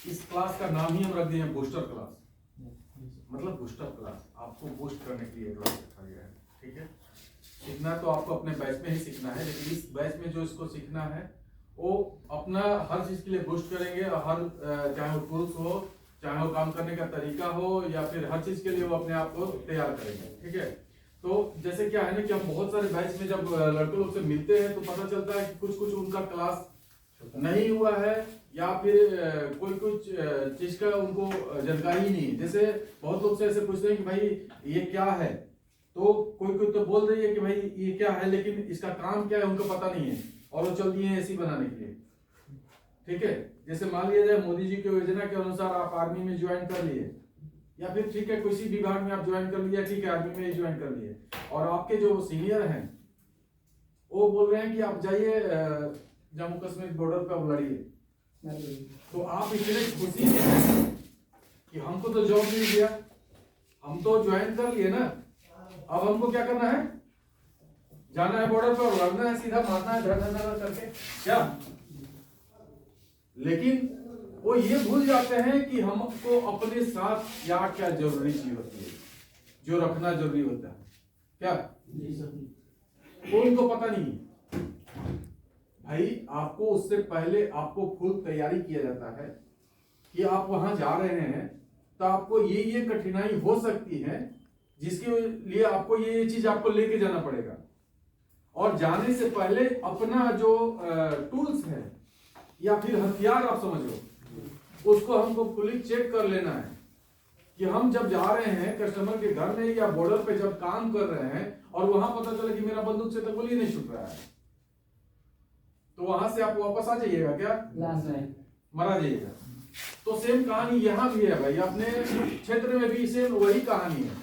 इस क्लास का नाम ही हम रख दिए हैं बूस्टर क्लास, मतलब बूस्टर क्लास, आपको बूस्ट करने के लिए क्लास रखा गया है। ठीक है, सीखना तो आपको अपने बैच में ही सीखना है, लेकिन इस बैच में जो इसको सीखना है वो अपना हर चीज के लिए बूस्ट करेंगे, हर चाहे वो टूल्स हो, चाहे वो काम करने का तरीका हो, या फिर हर चीज के लिए वो अपने आप को तैयार करेंगे। ठीक है, तो जैसे क्या है ना कि हम बहुत सारे बैच में जब लड़के लोग से मिलते हैं तो पता चलता है कि कुछ कुछ उनका क्लास नहीं हुआ है, या फिर कोई कुछ चीज का उनको जानकारी ही नहीं है। जैसे बहुत लोग से ऐसे पूछते हैं कि भाई ये क्या है, तो कोई तो बोल रही है कि भाई ये क्या है, लेकिन इसका काम क्या है उनको पता नहीं है, और वो चल दिए हैं एसी बनाने के लिए। ठीक है, जैसे मान लिया जाए मोदी जी की योजना के अनुसार आप आर्मी में ज्वाइन कर लिए, या फिर ठीक है किसी विभाग में आप ज्वाइन कर लिया, ठीक है आर्मी में ज्वाइन कर लिए, और आपके जो सीनियर हैं वो बोल रहे हैं कि आप जाइए जम्मू कश्मीर बॉर्डर पे आप लड़िए, तो आप इतने खुशी में हैं कि हमको तो जॉब मिल गया, हम तो ज्वाइन कर लिए ना, अब हमको क्या करना है, जाना है बॉर्डर पर, लड़ना है, सीधा मारना है धड़ करके क्या। लेकिन वो ये भूल जाते हैं कि हमको अपने साथ क्या क्या जरूरी चीज होती है, जो रखना जरूरी होता है क्या, वो उनको पता नहीं। भाई आपको उससे पहले आपको फुल तैयारी किया जाता है कि आप वहां जा रहे हैं, तो आपको ये कठिनाई हो सकती है, जिसके लिए आपको ये चीज आपको लेके जाना पड़ेगा। और जाने से पहले अपना जो टूल्स है या फिर हथियार आप समझ लो, उसको हमको फुली चेक कर लेना है कि हम जब जा रहे हैं कस्टमर के घर में या बॉर्डर पे जब काम कर रहे हैं, और वहां पता चला कि मेरा बंदूक से तो गोली नहीं छूट रहा है, तो वहां से आप वापस आ जाइएगा क्या, मरा जाइएगा। तो सेम कहानी यहां भी है भाई, अपने क्षेत्र में भी सेम वही कहानी है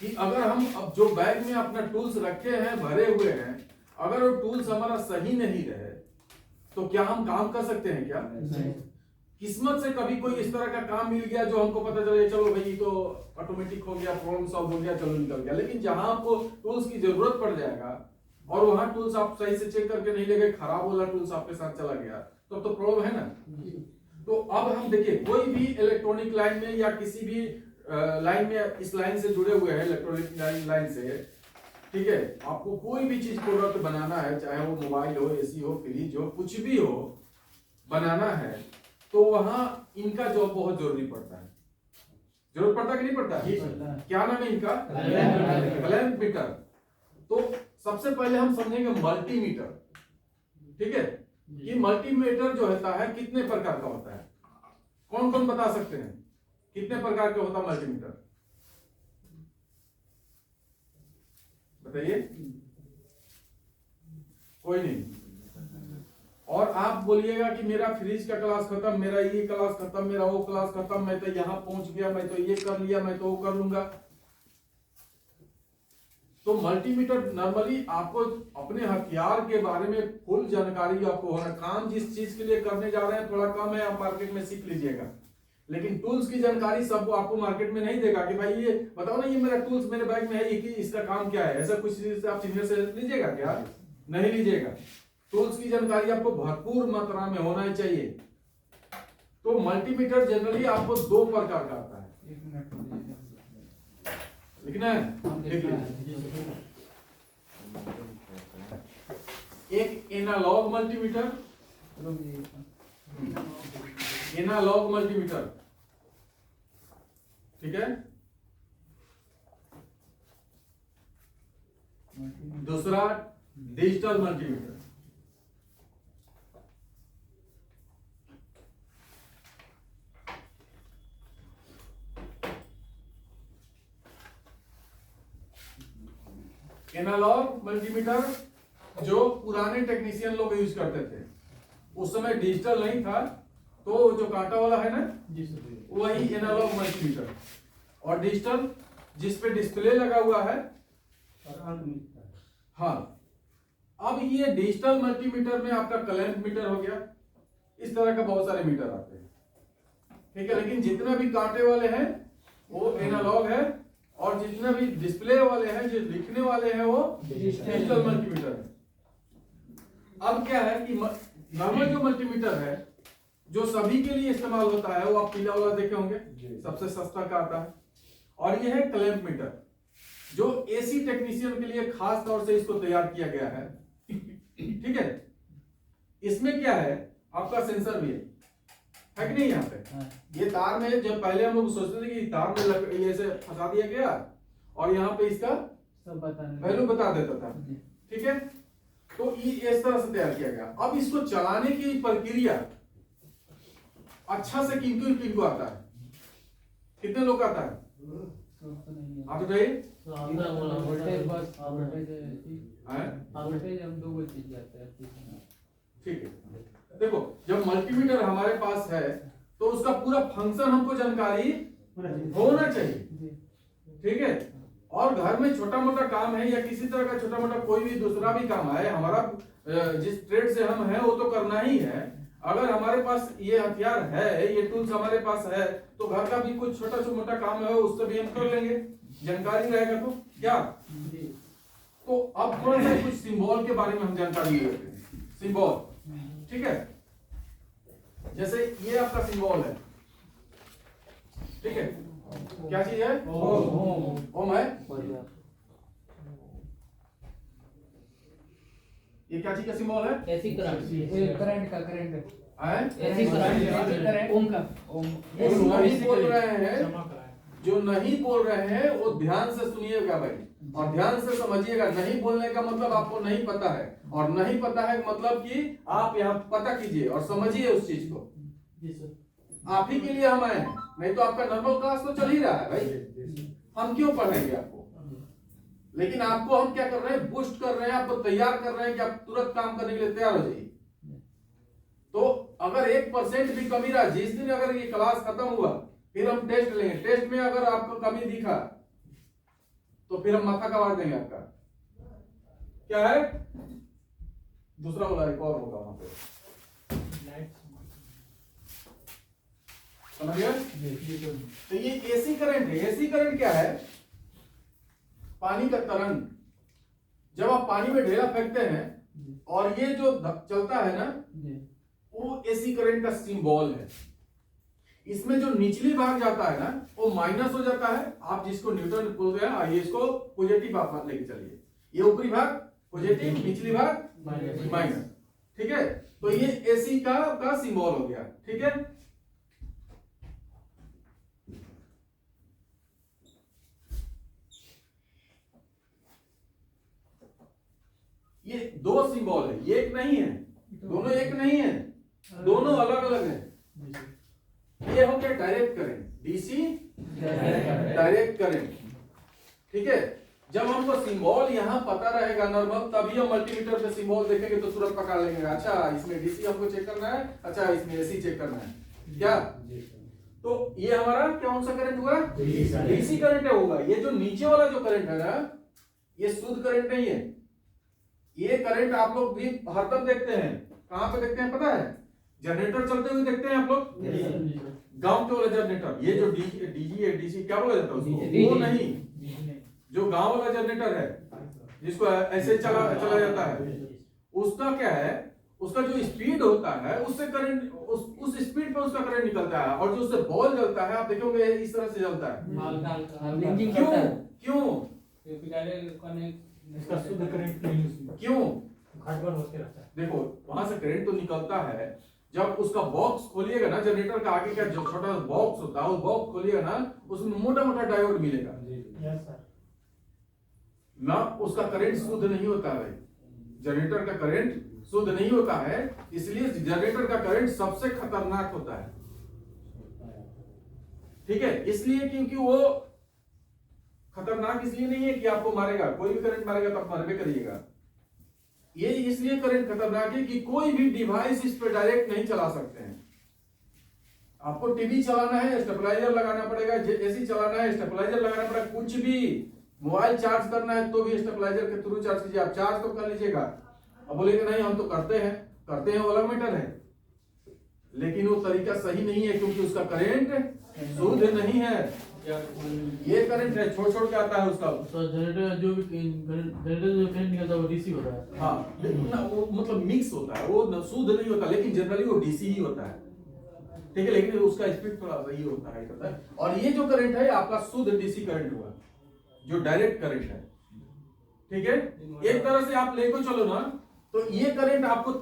कि अगर हम अब जो बैग में अपना टूल्स रखे हैं, भरे हुए हैं, अगर वो टूल्स हमारा सही नहीं रहे तो क्या हम काम कर सकते हैं क्या? किस्मत से कभी कोई इस तरह का काम मिल गया जो हमको पता चले चलो भाई तो ऑटोमेटिक हो गया, प्रॉब्लम सॉल्व हो गया, चलो निकल गया। लेकिन जहां आपको टूल्स की जरूरत पड़ जाएगा और वहां टूल्स आप सही से चेक करके नहीं ले गए, खराब वाला टूल्स आपके साथ चला गया, तो प्रॉब्लम है ना। तो अब हम देखिए कोई भी इलेक्ट्रॉनिक लाइन में या किसी भी लाइन में, इस लाइन से जुड़े हुए हैं इलेक्ट्रॉनिक लाइन से, ठीक है, आपको कोई भी चीज प्रोडक्ट बनाना है, चाहे वो मोबाइल हो, एसी हो, फ्रिज हो, कुछ भी हो बनाना है, तो वहां इनका जॉब बहुत जरूरी पड़ता है। जरूरत पड़ता कि नहीं पड़ता? क्या नाम है इनका? Clamp meter. तो सबसे पहले हम समझेंगे मल्टीमीटर। ठीक है, ये मल्टीमीटर जो होता है कितने प्रकार का होता है, कौन कौन बता सकते हैं कितने प्रकार का होता है मल्टीमीटर? बताइए, कोई नहीं। और आप बोलिएगा कि मेरा फ्रिज का क्लास खत्म, मेरा ये क्लास खत्म, मेरा वो क्लास खत्म, मैं तो यहां पहुंच गया, मैं तो ये कर लिया, मैं तो वो कर लूंगा। तो मल्टीमीटर नॉर्मली आपको अपने हथियार के बारे में फुल जानकारी आपको होना, काम जिस चीज के लिए करने जा रहे हैं थोड़ा कम है, आप मार्केट में सीख लीजिएगा, लेकिन टूल्स की जानकारी सब आपको मार्केट में नहीं देगा कि भाई ये बताओ ना, ये मेरा टूल्स मेरे बैग में है, ये इसका काम क्या है, ऐसा कुछ आप सीनियर से लीजिएगा क्या? नहीं लीजिएगा। टूल्स की जानकारी आपको भरपूर मात्रा में होना चाहिए। तो मल्टीमीटर जनरली आपको दो प्रकार का आता है, लिखना है, एक एनालॉग मल्टीमीटर, एनालॉग मल्टीमीटर, ठीक है, दूसरा डिजिटल मल्टीमीटर। एनालॉग मल्टीमीटर जो पुराने टेक्नीशियन लोग यूज करते थे, उस समय डिजिटल नहीं था, तो जो कांटा वाला है ना वही एनालॉग मल्टीमीटर, और डिजिटल जिस पे डिस्प्ले लगा हुआ है। हाँ, अब ये डिजिटल मल्टीमीटर में आपका क्लैंप मीटर हो गया, इस तरह का बहुत सारे मीटर आते हैं, ठीक है, लेकिन जितने भी कांटे वाले हैं वो एनालॉग है, और जितने भी डिस्प्ले वाले हैं, जो लिखने वाले हैं, वो डिजिटल मल्टीमीटर है। अब क्या है कि नॉर्मल जो मल्टीमीटर है जो सभी के लिए इस्तेमाल होता है, वो आप पीला वाला देखे होंगे, सबसे सस्ता का आता है। और ये है क्लैंप मीटर, जो एसी टेक्नीशियन के लिए खास तौर से इसको तैयार किया गया है। ठीक है, इसमें क्या है, आपका सेंसर भी है कि नहीं? यहाँ पे ये तार में, जब पहले हम लोग सोचते थे कि तार में ये ऐसे फंसा दिया गया और यहाँ पे इसका सब वैल्यू बता देता था। ठीक है, तो ये इस तरह से तैयार किया गया। अब इसको चलाने की प्रक्रिया अच्छा से किनको आता है? कितने लोग आता है? आप बताइए। ठीक है, देखो जब मल्टीमीटर हमारे पास है तो उसका पूरा फंक्शन हमको जानकारी होना चाहिए। ठीक है, और घर में छोटा मोटा काम है या किसी तरह का छोटा मोटा कोई भी दूसरा भी काम है, हमारा जिस ट्रेड से हम हैं वो तो करना ही है। अगर हमारे पास ये हथियार है, ये टूल्स हमारे पास है, तो घर का भी कुछ छोटा मोटा काम है उससे भी हम कर लेंगे, जानकारी रहेगा तो क्या। तो अब थोड़ा सा कुछ सिंबल के बारे में हम जानकारी लेते हैं। सिंबल, ठीक है, जैसे ये आपका सिंबल है। ठीक है, क्या चीज है? ओम है। ये क्या चीज का सिंबल है? ऐसी करंट का करंट है, ऐसी करंट ओम का। ओम नहीं बोल रहे हैं, जो नहीं बोल रहे हैं वो ध्यान से सुनिएगा भाई, और ध्यान से समझिएगा। नहीं बोलने का मतलब आपको नहीं पता है, और नहीं पता है मतलब कि आप यहाँ पता कीजिए और समझिए उस चीज को। आप ही के लिए हम आए हैं, नहीं तो आपका नॉर्मल क्लास तो चल ही रहा है भाई, हम क्यों पढ़ेंगे आपको? लेकिन आपको हम क्या कर रहे हैं? बूस्ट कर रहे हैं, आपको तैयार कर रहे हैं कि आप तुरंत काम करने के लिए तैयार हो जाइए। तो अगर 1% भी कमी रहा, जिस दिन अगर ये क्लास खत्म हुआ फिर हम टेस्ट लेंगे, टेस्ट में अगर आपको कमी दिखा तो फिर हम माथा कबाड़ देंगे आपका। क्या है? दूसरा वाला एक और होगा वहां पे, समझ गए? तो ये एसी करंट है। एसी करंट क्या है? पानी का तरंग। जब आप पानी में ढेला फेंकते हैं और ये जो चलता है ना, वो एसी करंट का सिंबल है। इसमें जो निचली भाग जाता है ना, वो माइनस हो जाता है। आप जिसको न्यूटन बोलते हैं, आइए इसको पॉजिटिव भाग लेके चलिए। ये ऊपरी भाग पॉजिटिव, निचली भाग माइनस। ठीक है, तो ये एसी का सिंबल हो गया। ठीक है, ये दो सिंबल है, ये एक नहीं है, दोनों एक नहीं है, दोनों अलग अलग है। ये हो गया direct current, DC direct current. ठीक है, जब हमको सिंबल यहाँ पता रहेगा नॉर्मल, तभी हम मल्टीमीटर पे सिंबल देखेंगे तो तुरंत पकड़ लेंगे। अच्छा इसमें डीसी हमको चेक करना है, अच्छा इसमें एसी चेक करना है, क्या? तो ये हमारा कौन सा करंट हुआ? डीसी करंट होगा। ये जो नीचे वाला जो करंट है ना, ये शुद्ध करंट नहीं है। ये करंट आप लोग भी हरदम देखते हैं। कहां पे देखते हैं पता है? जनरेटर चलते हुए देखते हैं आप लोग, गांव के वाला जनरेटर। ये जो डीजी है, डीसी क्या बोला जाता है उसको? वो नहीं, जो गांव वाला जनरेटर है जिसको ऐसे चला जाता है, उसका क्या है? उसका जो स्पीड होता है उससे करंट, उस स्पीड पे उसका करंट निकलता है, और जो उससे बॉल जलता है आप देखोगे इस तरह से जलता है। क्यों? इसका शुद्ध करंट नहीं उसमें। क्यों? घटबड़ होते रहता है। देखो वहां से करंट तो निकलता है, जब उसका बॉक्स खोलिएगा ना, जनरेटर का आगे का जो छोटा बॉक्स होता है, वो बॉक्स खोलिएगा ना, उसमें मोटा मोटा डायोड मिलेगा। Yes sir. ना उसका करंट शुद्ध नहीं होता है, जनरेटर का करंट शुद्ध नहीं होता है। इसलिए जनरेटर का करंट सबसे खतरनाक होता है। ठीक है, इसलिए क्योंकि वो खतरनाक इसलिए नहीं है कि आपको मारेगा, कोई भी करंट मारेगा तो आप मरबे करिएगा। ये इसलिए करंट खतरनाक है कि कोई भी डिवाइस इस पे डायरेक्ट नहीं चला सकते हैं। आपको टीवी चलाना है, स्टेबलाइजर लगाना पड़ेगा, एसी चलाना है, स्टेबलाइजर लगाना पड़ेगा, कुछ भी मोबाइल चार्ज करना है तो भी स्टेबलाइजर के थ्रू चार्ज कीजिए। आप चार्ज तो कर लीजिएगा। अब बोलेगा नहीं हम तो करते हैं, वो अलग मैटर है, लेकिन वो तरीका सही नहीं है क्योंकि उसका करंट शुद्ध नहीं है। ये करंट है, छोड़ के आता है उसका। जनरेटर जो करंट निकलता है वो डीसी होता है। हाँ, वो मतलब मिक्स होता है, वो शुद्ध नहीं होता, लेकिन जनरली वो डीसी ही होता है। ठीक है, लेकिन उसका स्पीड थोड़ा सा ये होता है करता है। और ये जो करंट है आपका शुद्ध डीसी करंट हुआ, जो डायरेक्ट करंट है। ठीक है, एक तरह से आप लेको चलो ना, तो ये करंट आपको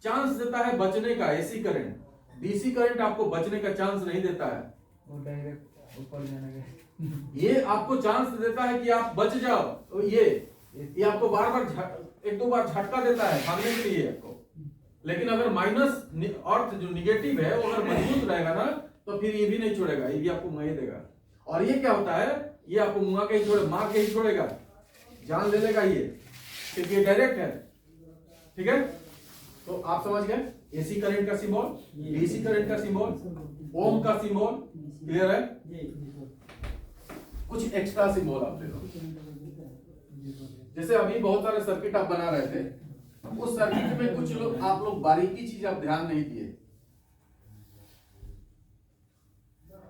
चांस देता है बचने का, एसी करंट। डीसी करंट आपको बचने का चांस नहीं देता है, वो डायरेक्ट ऊपर जाने का। ये आपको चांस देता है कि आप बच जाओ। तो ये आपको बार बार एक दो बार झटका देता है भागने के लिए आपको। लेकिन अगर माइनस अर्थ जो निगेटिव है वो अगर मजबूत रहेगा ना, तो फिर ये भी नहीं छोड़ेगा, ये भी आपको मुँह देगा। और ये क्या होता है, ये आपको मुँह के ही छोड़े, मार के ही छोड़ेगा, जान ले लेगा ये, क्योंकि ये डायरेक्ट है। ठीक है, तो आप समझ गए एसी करंट का सिंबल, डीसी करंट का सिंबल, ओम का सिंबल, क्लियर है। कुछ एक्स्ट्रा सिंबल आप ले लो, जैसे अभी बहुत सारे सर्किट आप बना रहे थे, उस सर्किट में कुछ लोग आप लोग बारीकी चीज आप ध्यान नहीं दिए।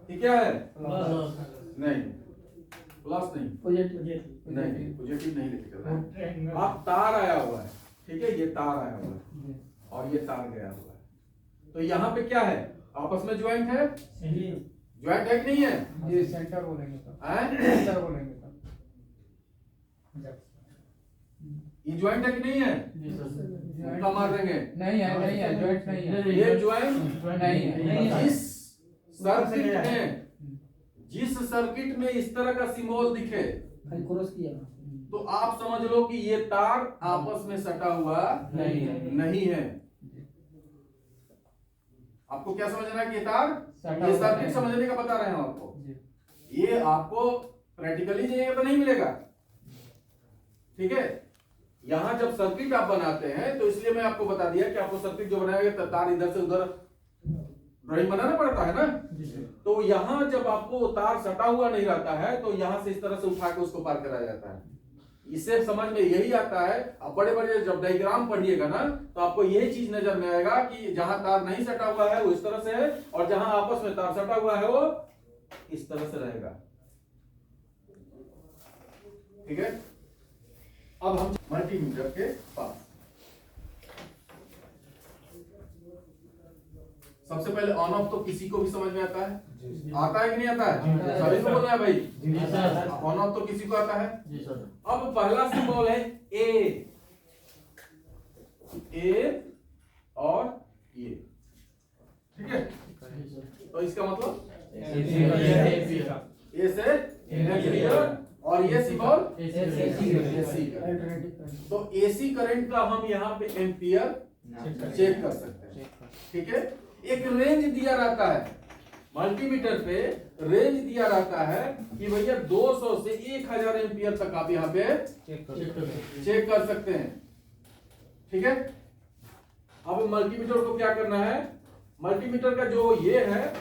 ये क्या है? नहीं, प्लस नहीं, नहीं पॉजिटिव नहीं लेके चल रहा है। आप तार आया हुआ है, ठीक है, ये तार आया हुआ है और ये तार गया हुआ है, तो यहाँ पे क्या है, आपस में ज्वाइंट है, ज्वाइंट है कि नहीं है? ये सेंटर बोलेंगे तो, सेंटर बोलेंगे तो ये ज्वाइंट है कि नहीं है? उनका मार देंगे, नहीं है, नहीं है, ज्वाइंट नहीं है, ये ज्वाइंट नहीं है। जिस सर्किट में इस तरह का सिंबल दिखे, तो आप समझ लो कि ये तार आपस में सटा हुआ नहीं है। आपको क्या समझना है कि ये तार, ये सर्किट समझने का बता रहे हैं आपको, ये आपको प्रैक्टिकली जाइएगा तो नहीं मिलेगा। ठीक है, यहां जब सर्किट आप बनाते हैं तो इसलिए मैं आपको बता दिया कि आपको सर्किट जो बनाएगा तार इधर से उधर ड्राइंग बनाना पड़ता है ना, तो यहां जब आपको तार सटा हुआ नहीं रहता है तो यहां से इस तरह से उठा के उसको पार कराया जाता है। इससे समझ में यही आता है, आप बड़े बड़े जब डायग्राम पढ़िएगा ना तो आपको यही चीज नजर में आएगा कि जहां तार नहीं सटा हुआ है वो इस तरह से है, और जहां आपस में तार सटा हुआ है वो इस तरह से रहेगा। ठीक है, अब हम मल्टीमीटर के पास सबसे पहले ऑन ऑफ तो किसी को भी समझ में आता है, आता है कि नहीं आता है? सभी को बोलना है भाई, ऑन ऑफ तो किसी को आता है। अब पहला सिंबल है ए और ये, ठीक है, तो इसका मतलब ए से एम्पियर और ये सिंबल एसी करंट। तो एसी करंट का हम यहाँ पे एम्पियर चेक कर सकते हैं। ठीक है, एक रेंज दिया रहता है मल्टीमीटर पे, रेंज दिया रहता है कि भैया 200 से 1000 एम्पियर तक आप यहाँ पे चेक कर सकते हैं। ठीक है, अब मल्टीमीटर को क्या करना है, मल्टीमीटर का जो ये है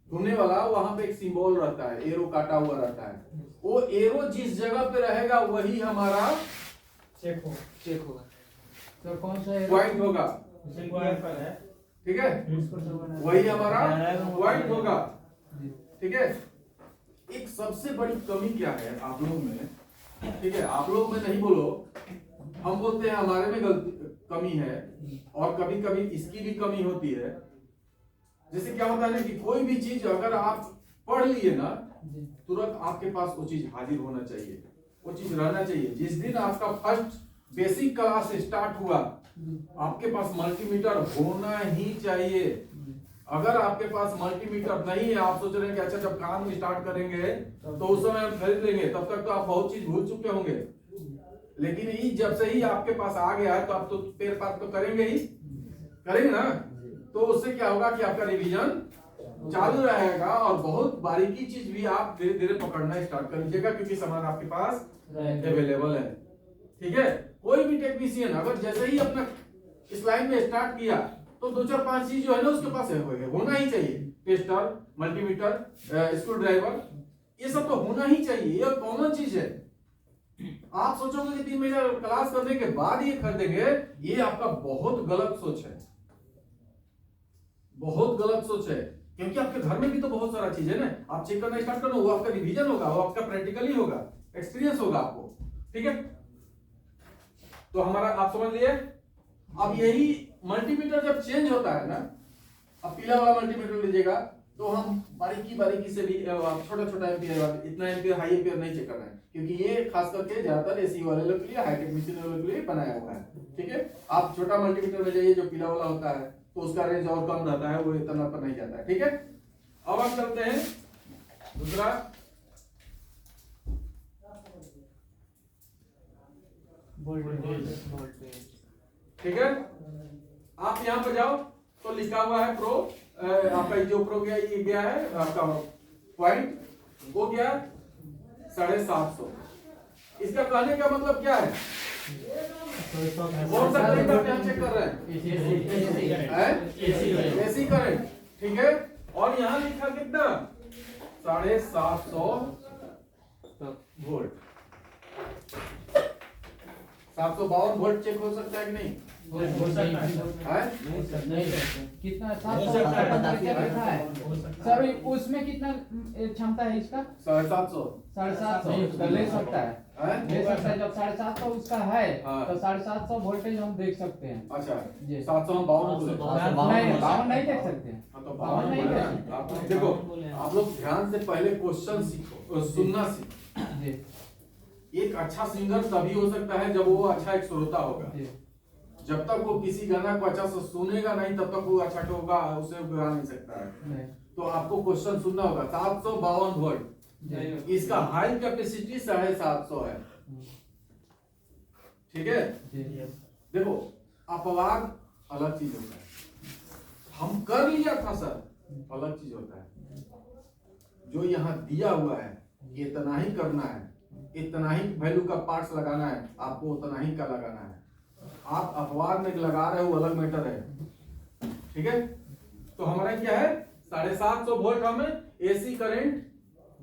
घूमने वाला, वहां पे एक सिंबल रहता है, एरो काटा हुआ रहता है, वो एरो जिस जगह पे रहेगा वही हमारा चेक होगा। तो कौन सा पॉइंट होगा, ठीक है, वही हमारा पॉइंट होगा। ठीक है, एक सबसे बड़ी कमी क्या है आप लोग में, ठीक है, आप लोग में नहीं बोलो, हम बोलते हैं हमारे में गलती कमी है, और कभी कभी इसकी भी कमी होती है। जैसे क्या होता है ना कि कोई भी चीज अगर आप पढ़ लिए ना, तुरंत आपके पास वो चीज हाजिर होना चाहिए, वो चीज रहना चाहिए। जिस दिन आपका फर्स्ट बेसिक क्लास स्टार्ट हुआ, आपके पास मल्टीमीटर होना ही चाहिए। अगर आपके पास मल्टीमीटर नहीं है, आप सोच रहे हैं कि अच्छा जब काम स्टार्ट करेंगे तो उस समय हम खरीद लेंगे, तब तक तो आप बहुत चीज भूल चुके होंगे। लेकिन ये जब से ही आपके पास आ गया है तो आप तो पैर पार तो करेंगे ना, तो उससे क्या होगा कि आपका रिवीजन चालू रहेगा और बहुत बारीकी चीज भी आप धीरे धीरे पकड़ना स्टार्ट कर लीजिएगा, क्योंकि सामान आपके पास अवेलेबल है। ठीक है, कोई भी टेक्नीशियन अगर जैसे ही अपना इस लाइन में स्टार्ट किया तो 2-4-5 चीज जो है ना उसके पास होना ही चाहिए। टेस्टर, मल्टीमीटर, स्क्रू ड्राइवर, ये सब तो होना ही चाहिए, ये कॉमन चीज है। आप सोचोगे कि 3 महीना क्लास करने के बाद ये खरीदेंगे, ये आपका बहुत गलत सोच है, बहुत गलत सोच है। क्योंकि आपके घर में भी तो बहुत सारा चीज है ना, आप चेक करना स्टार्ट करो, वो आपका रिवीजन होगा, वो आपका प्रैक्टिकली होगा, एक्सपीरियंस होगा आपको। ठीक है, तो हमारा आप समझ लिए। अब यही मल्टीमीटर जब चेंज होता है ना, अब पीला वाला मल्टीमीटर लीजिएगा तो हम बारीकी से भी छोटा छोटा एम्पियर, इतना एम्पियर हाई एम्पियर नहीं चेक करना है, क्योंकि ये खास करके ज्यादातर एसी वाले लोग के लिए, हाईटेक मशीन वाले के लिए बनाया हुआ है। ठीक है, आप छोटा मल्टीमीटर में जाइए जो पीला वाला होता है तो उसका रेंज और कम रहता है, वो इतना पर नहीं जाता है। ठीक है, अब हम चलते हैं दूसरा, ठीक है। आप यहाँ पे जाओ तो लिखा हुआ है प्रो, आपका जो प्रो गया ये गया है आपका पॉइंट, वो गया 750। इसका कहने का मतलब क्या है, कौन सा करंट आप यहाँ चेक कर रहे हैं, एसी करंट। ठीक है, और यहाँ लिखा कितना 750 वोल्ट, 752 वोल्ट चेक हो सकता है कि नहीं? कितना 700 सर, उसमें कितना क्षमता है इसका? 750 ले सकता है, ले सकता है। जब 750 उसका है तो 750 वोल्टेज हम देख सकते हैं। अच्छा जी, 752 नहीं, 52 नहीं देख सकते हैं। तो 52 नहीं देख, देखो आप लोग ध्यान से पहले क्वेश्चन सीखो, सुनना सीखो। जी, एक अच्छा सिंगर तभी हो सकता है जब वो अच्छा एक श्रोता होगा। जब तक वो किसी गाना को अच्छा से सुनेगा नहीं तब तक वो अच्छा होगा, उसे गा नहीं सकता है। तो आपको क्वेश्चन सुनना होगा। 752 वोल्ट, इसका हाई कैपेसिटी 750 है। ठीक है, देखो अपवाद अलग चीज होता है, हम कर लिया था सर अलग चीज होता है। जो यहाँ दिया हुआ है इतना ही करना है, इतना ही वैल्यू का पार्ट्स लगाना है, आपको उतना ही का लगाना है। आप अपवाद में लगा रहे हो अलग मैटर है। ठीक है, तो हमारा क्या है 750 वोल्ट हमें एसी करंट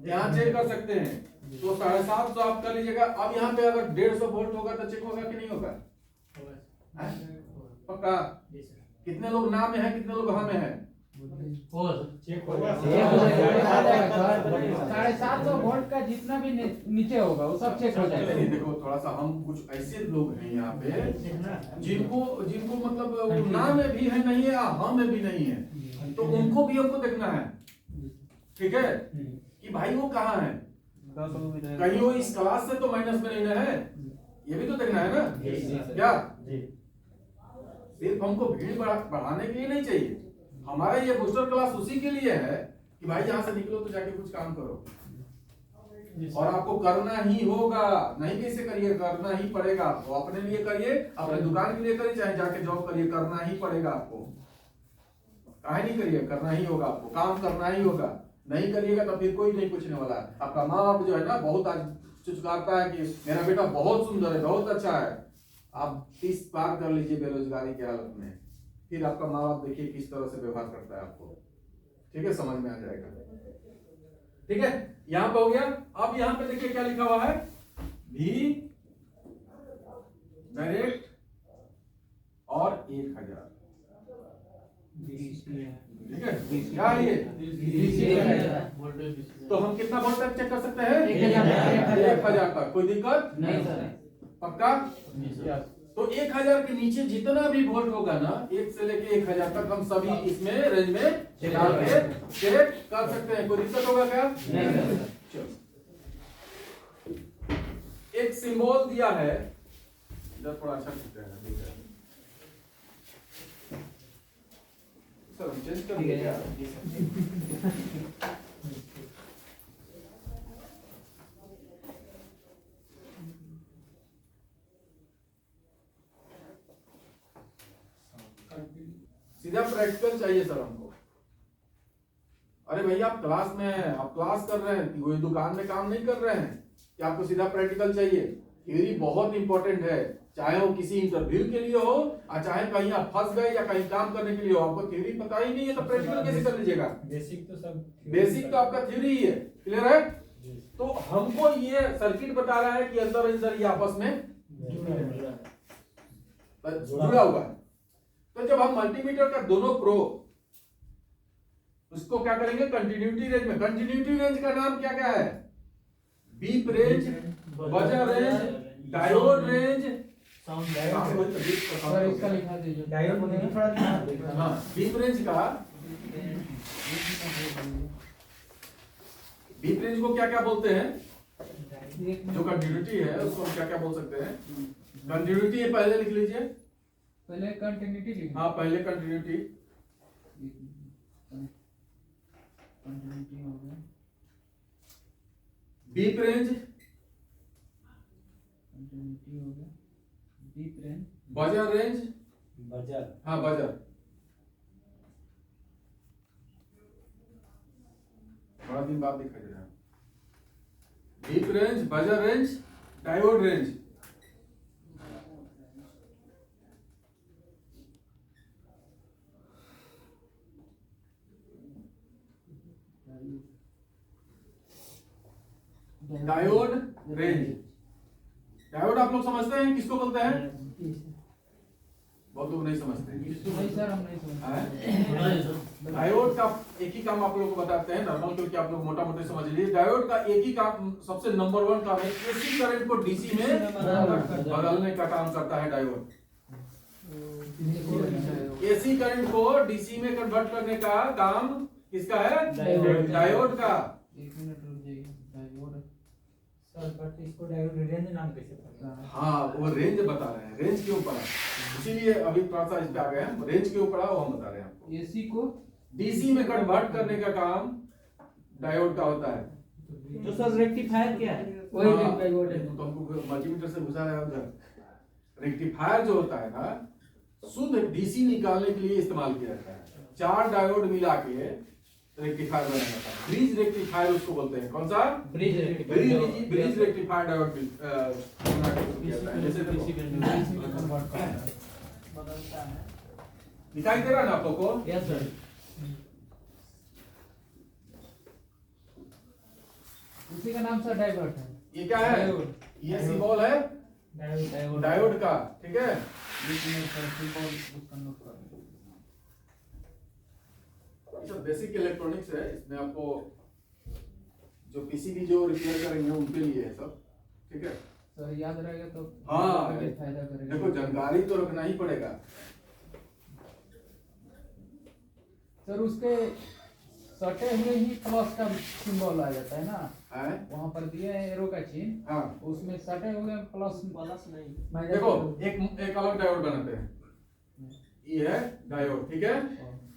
यहाँ चेक कर सकते हैं। तो 750 आप कर लीजिएगा। अब यहाँ पे अगर 150 वोल्ट होगा तो चेक होगा कि नहीं होगा? पक्का? कितने लोग ना में है, कितने लोग हाँ में है? 750 वोल्ट का जितना भी नीचे होगा वो सब चेक हो जाएगा। देखो थोड़ा सा हम कुछ ऐसे लोग हैं यहाँ पे जिनको मतलब ना में भी है नहीं है, हाँ में भी नहीं है, तो उनको भी हमको देखना है। ठीक है, कि भाई वो कहाँ है, कहीं वो इस क्लास से तो माइनस में नहीं ना है, ये भी तो देखना है ना। क्या सिर्फ हमको भीड़ बढ़ाने के लिए नहीं चाहिए, हमारा ये बूस्टर क्लास उसी के लिए है कि भाई यहाँ से निकलो तो जाके कुछ काम करो, और आपको करना ही होगा। नहीं कैसे करिए, करना ही पड़ेगा आपको। अपने लिए करिए, अपने दुकान के लिए करिए, चाहे जाके जॉब करिए, करना ही पड़ेगा आपको। काहे नहीं करिए, करना ही होगा आपको, काम करना ही होगा। नहीं करिएगा तो फिर कोई नहीं पूछने वाला है। आपका माँ बाप जो है ना बहुत आज चुचकाता है कि मेरा बेटा बहुत सुंदर है, बहुत अच्छा है। आप 30 पार कर लीजिए बेरोजगारी की हालत में, फिर आपका माँ बाप देखिए किस तरह से व्यवहार करता है आपको। ठीक है, समझ में आ जाएगा। ठीक है, यहाँ पे हो गया। अब यहाँ पे देखिए क्या लिखा हुआ है, भी डायरेक्ट और 1000। ठीक है, क्या है ये? तो हम कितना वोल्ट तक चेक कर सकते हैं? 1000 तक। कोई दिक्कत नहीं सर। पक्का? तो 1000 के नीचे जितना भी वोल्ट होगा ना, 1 से लेके 1000 तक हम सभी इसमें रेंज में डाल के चेक कर सकते हैं। कोई दिक्कत होगा क्या? नहीं। चलो, एक सिंबल दिया है इधर, थोड़ा अच्छा दिख रहा है सर, हम चेंज कर देंगे। सीधा प्रैक्टिकल चाहिए सर हमको। अरे भैया आप क्लास में हैं, आप क्लास कर रहे हैं, कोई दुकान में काम नहीं कर रहे हैं कि आपको सीधा प्रैक्टिकल चाहिए। थ्योरी बहुत इंपॉर्टेंट है, चाहे वो किसी इंटरव्यू के लिए हो और चाहे कहीं आप फंस गए या कहीं काम करने के लिए हो। आपको थ्योरी पता ही नहीं है तो प्रैक्टिकल कैसे कर लीजिएगा? बेसिक तो आपका थ्योरी ही है। क्लियर है? तो हमको ये सर्किट बता रहा है कि अंदर ये आपस में जुड़ा हुआ है। तो जब हम मल्टीमीटर का दोनों प्रो उसको क्या करेंगे, कंटिन्यूटी रेंज में। कंटिन्यूटी रेंज का नाम क्या क्या है? Beep range, buzzer range, diode range, इसका लिखा दीजिए। हाँ, बीप रेंज का बी रेंज को क्या क्या बोलते हैं? जो कंटिन्यूटी है उसको हम क्या क्या बोल सकते हैं? कंटिन्यूटी पहले लिख लीजिए। पहले कंटिन्यूटी लिखिए। हाँ पहले कंटिन्यूटी। कंटिन्यूटी हो गया। डीप रेंज, कंटिन्यूटी हो गया। Deep range, buzzer range, buzzer, हाँ बजर, बड़ा दिन बाद दिखाई दे रहा है। Deep range, buzzer range, diode range. Diode range. Diode आप लोग समझते हैं किसको बोलते हैं? बहुत लोग नहीं समझते। नहीं सर, हम नहीं समझते। डायोड का एक ही काम आप लोगों को बताते हैं नॉर्मल, क्योंकि आप लोग मोटा मोटे समझ लीजिए। डायोड का एक ही काम, सबसे नंबर 1 काम है, एसी करंट को डीसी में बदलने का काम करता है डायोड। एसी करंट को डीसी में कन्वर्ट करने का काम किसका है? डायोड का। एक मिनट रुक जाइए। डायोड सर बट इसको डायोड रेंज नाम कैसे पड़ा? हाँ वो रेंज बता रहे हैं, रेंज के ऊपर है, इसीलिए अभी थोड़ा सा इस पे आ गए हैं। रेंज के ऊपर वो हम बता रहे हैं आपको। एसी को डीसी में कन्वर्ट करने का काम डायोड का होता है। तो सर रेक्टिफायर क्या है? वही हाँ, डायोड है। तो हमको मल्टीमीटर से घुसा रहा है उधर। रेक्टिफायर जो होता है ना, शुद्ध डीसी निकालने के लिए इस्तेमाल किया जाता है। 4 डायोड मिला के रेक्टिफायर बनाया जाता है। ब्रिज रेक्टिफायर उसको बोलते हैं। कौन सा? Bridge rectifier. Bridge rectifier diode बना के उसको किया जाता है। जैसे देखो, बदलता है। दिखाई दे रहा है ना आप लोग को? Yes sir. उसी का नाम सर डाइवर्ट है। ये क्या है? ये सिंबल है डायोड का, ठीक है। ये सब बेसिक इलेक्ट्रॉनिक्स है, इसमें आपको जो पीसीबी जो रिपेयर करेंगे उनके लिए है सब, ठीक है। सर याद रहेगा तो हाँ फायदा करेगा। देखो जानकारी तो रखना ही पड़ेगा। सर उसके सटे हुए ही प्लस का सिंबल आ जाता है ना, है? वहाँ पर दिया है एरो का चिन्ह, हाँ उसमें सटे हुए प्लस नहीं। देखो, एक अलग डायोड बनाते हैं। ये है डायोड, ठीक है।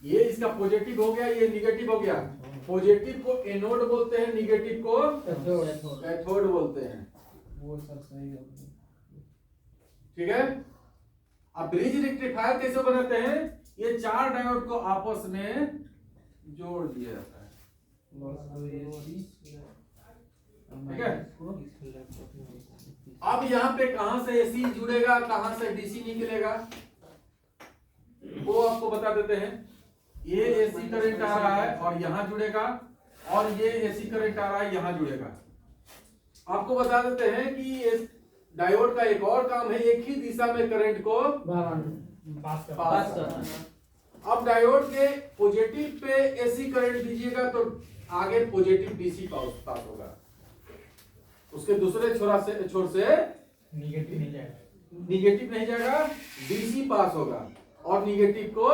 ये इसका पॉजिटिव हो गया, ये निगेटिव हो गया। पॉजिटिव को एनोड बोलते हैं, निगेटिव को कैथोड बोलते हैं। वो सर सही हो गया। ठीक है। अब ब्रिज रेक्टिफायर कैसे बनाते हैं? ये 4 डायोड को आपस में जोड़ दिया जाता है, ठीक है। अब यहाँ पे कहां से एसी जुड़ेगा, कहां से डीसी निकलेगा, वो आपको बता देते हैं। ये एसी करंट आ रहा है और यहां जुड़ेगा, और ये एसी करंट आ रहा है यहां जुड़ेगा। आपको बता देते हैं कि इस डायोड का एक और काम है, एक ही दिशा में करंट को पास करना। अब डायोड के पॉजिटिव पे एसी करंट दीजिएगा तो आगे पॉजिटिव डीसी पास होगा, उसके दूसरे छोर से निगेटिव नहीं जाएगा, डीसी पास होगा और निगेटिव को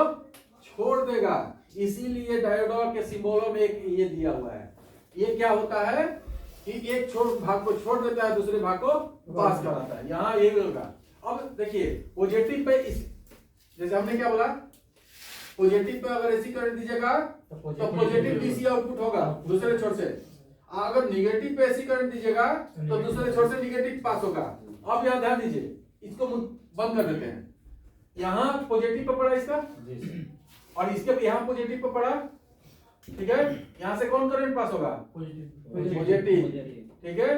छोड़ देगा। इसीलिए डायोड के सिंबलों में एक ये दिया हुआ है। ये क्या होता है कि एक भाग को छोड़ देता है, दूसरे भाग को पास कराता है। यहाँ ये होगा। अब देखिए पॉजिटिव पे जैसे हमने क्या बोला, पॉजिटिव पे अगर एसी करंट दीजिएगा तो पॉजिटिव डीसी आउटपुट होगा दूसरे छोर से। अगर निगेटिव पे एसी करंट दीजिएगा तो दूसरे छोर से निगेटिव पास होगा। अब यहाँ ध्यान दीजिए, इसको बंद कर देते हैं। यहाँ पॉजिटिव पे पड़ा इसका, और इसके भी यहाँ पॉजिटिव पे पड़ा, ठीक है। यहाँ से कौन करंट पास होगा? पॉजिटिव, ठीक है।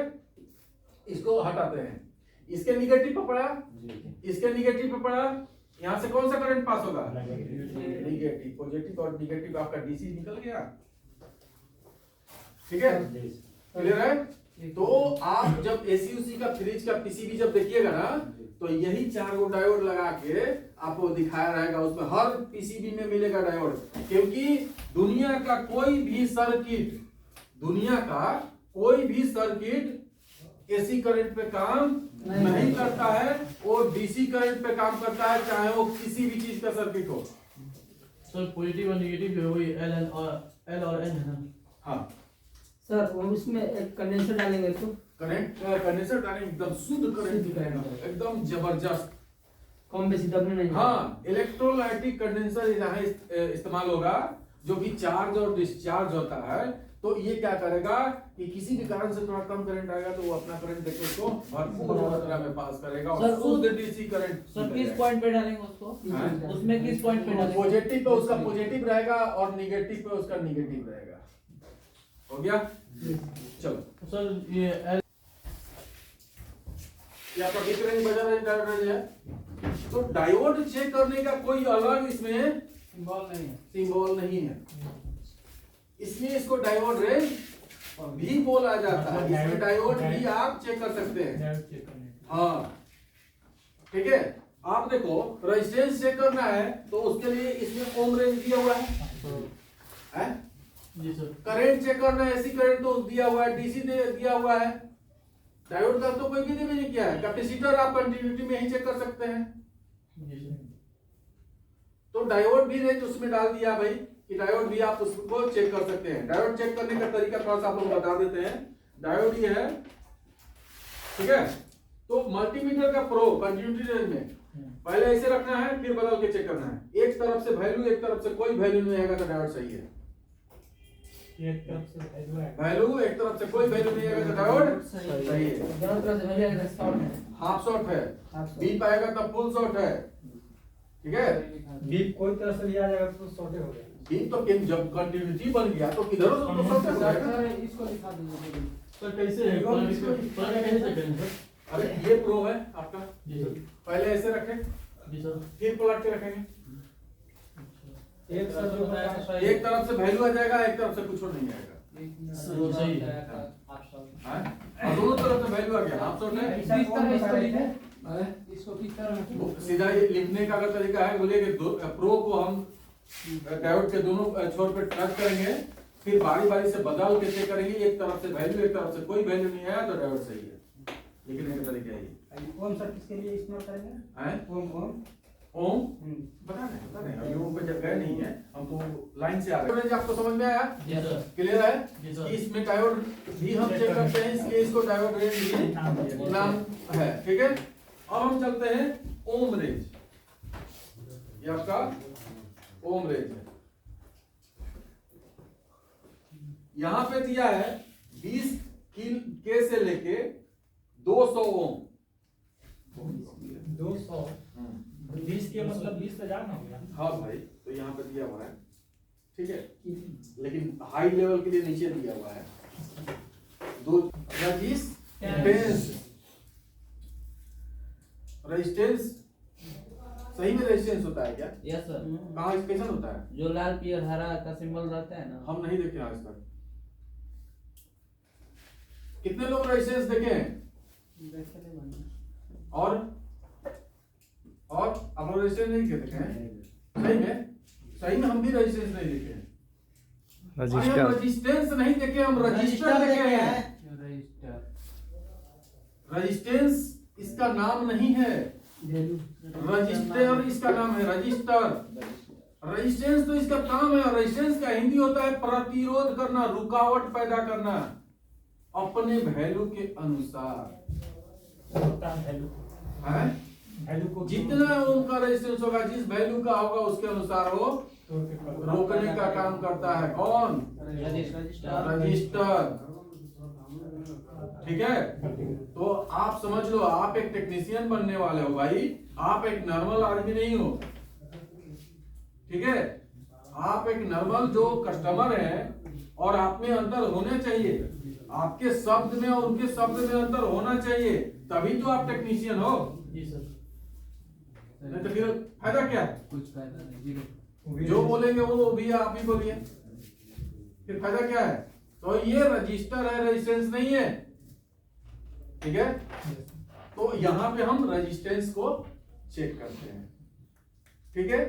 इसको हटाते हैं। इसके निगेटिव पे पड़ा, इसके निगेटिव पे पड़ा, यहाँ से कौन सा करंट पास होगा? निगेटिव। पॉजिटिव और निगेटिव आपका डीसी निकल गया, ठीक है। क्लियर है? तो आप जब एसी उसी का फ्रिज का पीसीबी जब देखिएगा ना, तो यही 4 गो डायोड लगा के आपको दिखाया रहेगा। उसमें हर पीसीबी में मिलेगा डायोड, क्योंकि दुनिया का कोई भी सर्किट एसी करंट पे काम नहीं करता है, वो डीसी करंट पे काम करता है, चाहे वो किसी भी चीज का सर्किट हो। सर पॉजिटिव और नेगेटिव जो है वही एल और एन है ना। हाँ सर हम उसमें एक कंडेंसर डालेंगे तो करंट कंडेंसर डालेंगे एकदम शुद्ध करंट शुद्ध दिखाएगा, करंट। एकदम जबरदस्त। कम बेसी दबने नहीं। हाँ इलेक्ट्रोलाइटिक कंडेंसर यहाँ इस्तेमाल होगा, जो कि चार्ज और डिस्चार्ज होता है। तो ये क्या करेगा कि किसी भी कारण से थोड़ा कम करंट आएगा तो वो अपना करंट देके उसको भरपूर मात्रा में पास करेगा और सर, शुद्ध डीसी करंट। सर किस पॉइंट पे डालेंगे उसको, हाँ? उसमें किस पॉइंट पे डालेंगे? पॉजिटिव पे उसका पॉजिटिव रहेगा और निगेटिव पे उसका निगेटिव रहेगा। हो गया, चलो। सर ये एल या तो किस रेंज बजा रहे हैं, तो डायोड चेक करने का कोई अलग इसमें सिंबल नहीं है। सिंबल नहीं है, इसलिए इसको डायोड रेंज भी बोला जाता है। इसमें डायोड भी आप चेक कर सकते हैं। डायोड चेक करने के हाँ ठीक है, आप देखो रेजिस्टेंस चेक करना है तो उसके लिए इसमें ओम रेंज दिया हुआ है? जी सर। करंट चेक करना है, एसी करंट तो दिया हुआ है, डीसी दिया हुआ है। डायोड का तो कोई विधि भी नहीं किया है। कैपेसिटर आप कंटिन्यूटी में ही चेक कर सकते हैं। जी सर। तो डायोड भी रेंज उसमें डाल दिया भाई कि डायोड भी आप उसको चेक कर सकते हैं। डायोड चेक करने का तरीका थोड़ा सा आप लोग बता देते हैं। डायोड ये है, ठीक है। तो मल्टीमीटर का प्रो कंटिन्यूटी रेंज में पहले ऐसे रखना है, फिर बदल के चेक करना है। एक तरफ से वैल्यू, एक तरफ से कोई वैल्यू नहीं आएगा तो डायोड सही है। एक तरफ से वैल्यू है, वैल्यू एक तरफ से कोई वैल्यू नहीं आएगा तो डायोड सही है। दोनों तरफ से वैल्यू आएगा, शॉर्ट है। हाफ शॉर्ट है, हाफ शॉर्ट। बीप आएगा तब फुल शॉर्ट है, ठीक है। बीप कोई तरह से लिया जाएगा तो शॉर्ट हो जाएगा। बीप तो जब कंटिन्यूटी बन गया तो किधर से तो शॉर्ट हो जाएगा। सर इसको दिखा दीजिए। सर कैसे है पर कैसे चेक करेंगे सर? अरे ये प्रो है आपका, जी सर। पहले ऐसे रखें, जी सर। फिर पलट के रखेंगे। एक सर जो है एक तरफ से वैल्यू आ जाएगा, एक तरफ से कुछ और नहीं आएगा। सही है। हाँ? और दोनों तरफ से वैल्यू आ गया। हाफ शॉर्ट है, किस तरह इसको लिखें? इसको किस तरह वो लिखें? सीधा ये लिखने का अगर तरीका है, बोले कि प्रो को हम डायोड के दोनों छोर पे टच करेंगे, फिर बारी बारी से बदल के चेक करेंगे। एक तरफ से वैल्यू, एक तरफ से कोई वैल्यू नहीं आया तो डायोड सही है। लिखने का तरीका है ये। कौन सा किसके लिए इस्तेमाल करेंगे? हैं? ओम बता रहे अभी वो पे जगह नहीं है, हमको लाइन से आ रहा है। आपको समझ में आया? जी सर। क्लियर है जी सर। कि इसमें डायोड भी हम चेक करते हैं, इसलिए इसको डायोड रेंज भी नाम है, ठीक है। अब हम चलते हैं ओम रेंज। ये आपका ओम रेंज है। यहां पे दिया है 20 के से लेके 200 ओम। 200 20 के मतलब 20,000 ना हो गया। हाँ भाई, तो यहाँ पे दिया हुआ है, ठीक है। लेकिन हाई लेवल के लिए नीचे दिया हुआ है दो रेजिस्टेंस। रेजिस्टेंस सही में रेजिस्टेंस होता है क्या? Yes sir. कहाँ कैसा होता है? जो लाल पीयर हरा का सिंबल रहता है ना, हम नहीं देखे आज तक। कितने लोग रेजिस्टेंस देखे हैं? और आप लोग रेजिस्टेंस नहीं देखे हैं? सही में हम भी रेजिस्टेंस नहीं देखे हैं। हम रेजिस्टेंस नहीं देखे, हम रजिस्टर देखे हैं। रेजिस्टेंस इसका नाम नहीं है, रजिस्टर इसका नाम है, रजिस्टर। रेजिस्टेंस तो इसका काम है। रेजिस्टेंस का हिंदी होता है प्रतिरोध करना, रुकावट पैदा करना अपने वैल्यू के अनुसार है। वैल्यू को जितना उनका रेजिस्टेंस होगा, जिस वैल्यू का होगा उसके अनुसार वो रोकने का काम करता है। कौन? रजिस्टर। ठीक है, तो आप समझ लो, आप एक टेक्नीशियन बनने वाले हो भाई, आप एक नॉर्मल आदमी नहीं हो, ठीक है। आप एक नॉर्मल जो कस्टमर है और आप में अंतर होने चाहिए, आपके शब्द में और उनके शब्द में अंतर होना चाहिए, तभी तो आप टेक्नीशियन हो। जी सर। नहीं तो फिर फायदा क्या है? कुछ फायदा नहीं, जीरो। जो बोलेंगे वो भी आप ही बोलिए, फिर फायदा क्या है? तो ये रजिस्टर है, रेजिस्टेंस नहीं है, ठीक है। तो यहां पे हम रेजिस्टेंस को चेक करते हैं, ठीक है।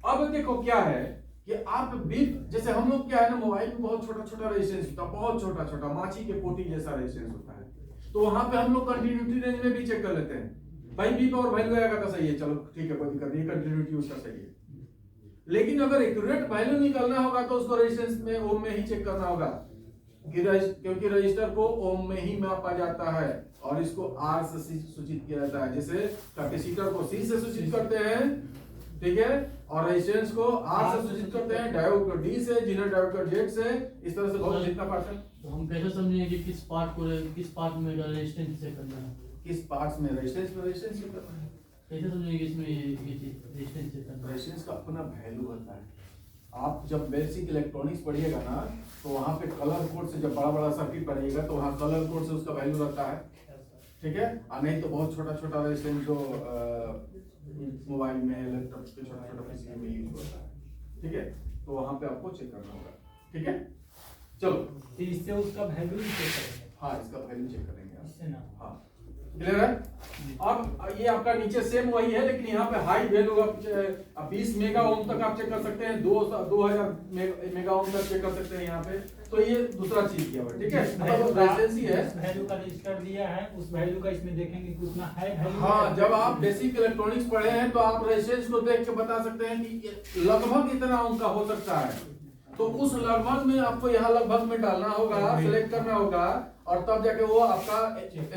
अब देखो क्या है कि आप भी, जैसे हम लोग क्या है ना, मोबाइल में बहुत छोटा छोटा रेजिस्टेंस होता है, बहुत छोटा छोटा माची के पोटी जैसा रेजिस्टेंस होता है, तो वहां पे हम लोग कंटिन्यूटी रेंज में भी चेक कर लेते हैं। भाई बीप और वैल्यू आएगा तो सही है, चलो ठीक है, कोई दिक्कत नहीं, कंटिन्यूटी उसका सही है। लेकिन अगर एक्यूरेट वैल्यू निकालना होगा तो उसको रेजिस्टेंस में ओम में ही चेक करना होगा क्योंकि रजिस्टर को ओम में ही मापा जाता है और इसको आर से सूचित किया जाता है। जैसे कैपेसिटर को सी से सूचित करते हैं, ठीक है, और रेजिस्टेंस को आर से सूचित करते हैं, डायोड को डी से, जीरो डायोड को जेड से, इस तरह से बहुत जितना पार्ट है। तो हम कैसे समझेंगे कि किस पार्ट में रेजिस्टेंस चेक करना है, किस पार्ट्स में रेजिस्टेंस चेक करना है, कैसे समझेंगे इसमें ये चीज रेजिस्टेंस चेक करना है। रेजिस्टेंस का अपना वैल्यू होता है। आप जब बेसिक इलेक्ट्रॉनिक्स पढ़िएगा ना तो वहाँ पे कलर कोड से जब बड़ा बड़ा सर्किट पढ़िएगा तो वहाँ कलर कोड से उसका वैल्यू रहता है, ठीक है, और नहीं तो बहुत छोटा छोटा रेजिस्टेंस जो मोबाइल में लैपटॉप पे छोटा छोटा पीसी में यूज होता है, ठीक है, तो वहाँ पे आपको चेक करना होगा, ठीक है। चलो तो इससे उसका वैल्यू भी चेक करेंगे, हाँ, इसका वैल्यू चेक करेंगे आप। इससे ना। हाँ, क्लियर है। अब ये आपका नीचे सेम वही है, लेकिन यहाँ पे हाई वैल्यू आप 20 मेगा ओम तक आप चेक कर सकते हैं, 2000 मेगा ओम तक चेक कर सकते हैं यहाँ पे। तो ये दूसरा चीज किया हुआ है, ठीक है, मतलब रेजिस्टेंस ही है। वैल्यू का रजिस्टर दिया है, उस वैल्यू का इसमें देखेंगे कि उतना है वैल्यू। हाँ, जब आप बेसिक इलेक्ट्रॉनिक्स पढ़े हैं तो आप रेजिस्टेंस को देख के बता सकते हैं कि ये लगभग इतना ओम का हो सकता है। तो उस लगभग में आपको यहाँ लगभग में डालना होगा, सिलेक्ट करना होगा, और तब जाके वो आपका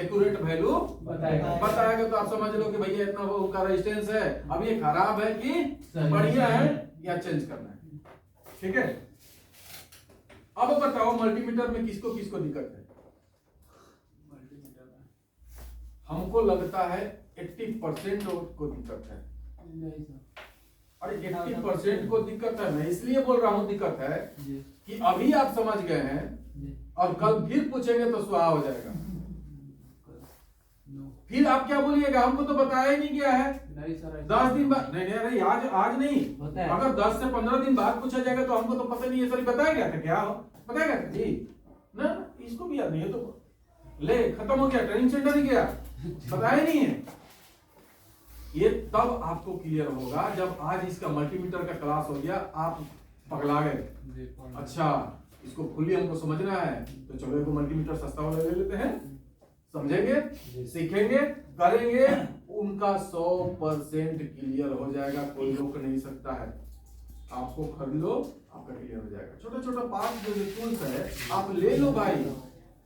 एक्यूरेट वैल्यू बताएगा। तो आप समझ लो कि भैया इतना वो का रेजिस्टेंस है, अब ये खराब है कि बढ़िया है या चेंज करना है, ठीक है। अब बताओ मल्टीमीटर में किसको किसको दिक्कत है। हमको लगता है 80% को दिक्कत है। नहीं सर, अरे 80% को दिक्कत है, मैं इसलिए बोल रहा हूँ दिक्कत है जी कि अभी आप समझ गए हैं जी और कल फिर पूछेंगे तो सुहा हो जाएगा। नो फिर आप क्या बोलिएगा, हमको तो बताया ही नहीं गया है। नहीं सर, 10 दिन बाद नहीं नहीं, अरे आज नहीं, बताया। अगर 10 से 15 दिन बाद पूछा जाएगा तो हमको तो पता नहीं है। सर बताया गया था क्या, बताया गया था जी ना, इसको भी याद नहीं है तो ले खत्म हो गया, ट्रेनिंग सेंटर ही गया, बताया नहीं है। ये तब आपको क्लियर होगा जब आज इसका मल्टीमीटर का क्लास हो गया, आप पगला गए। अच्छा, इसको खुली हमको समझना है तो चलो एक मल्टीमीटर सस्ता वाला ले लेते हैं, समझेंगे, सीखेंगे, करेंगे, उनका 100% क्लियर हो जाएगा, कोई रोक नहीं सकता है। आपको खरीदो, आपका क्लियर हो जाएगा। छोटा छोटा पार्ट जो टूल्स है आप ले लो भाई।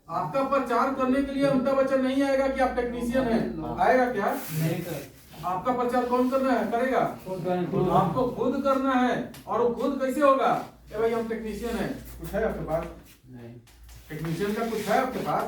आपका प्रचार करने के लिए अमिताभ बच्चन नहीं आएगा कि आप टेक्नीशियन हैं, आएगा क्या? नहीं सर, आपका प्रचार कौन करना है, करेगा? आपको खुद करना है। और वो खुद कैसे होगा? भाई हम टेक्नीशियन हैं, कुछ है आपके पास? नहीं टेक्नीशियन का कुछ है आपके पास?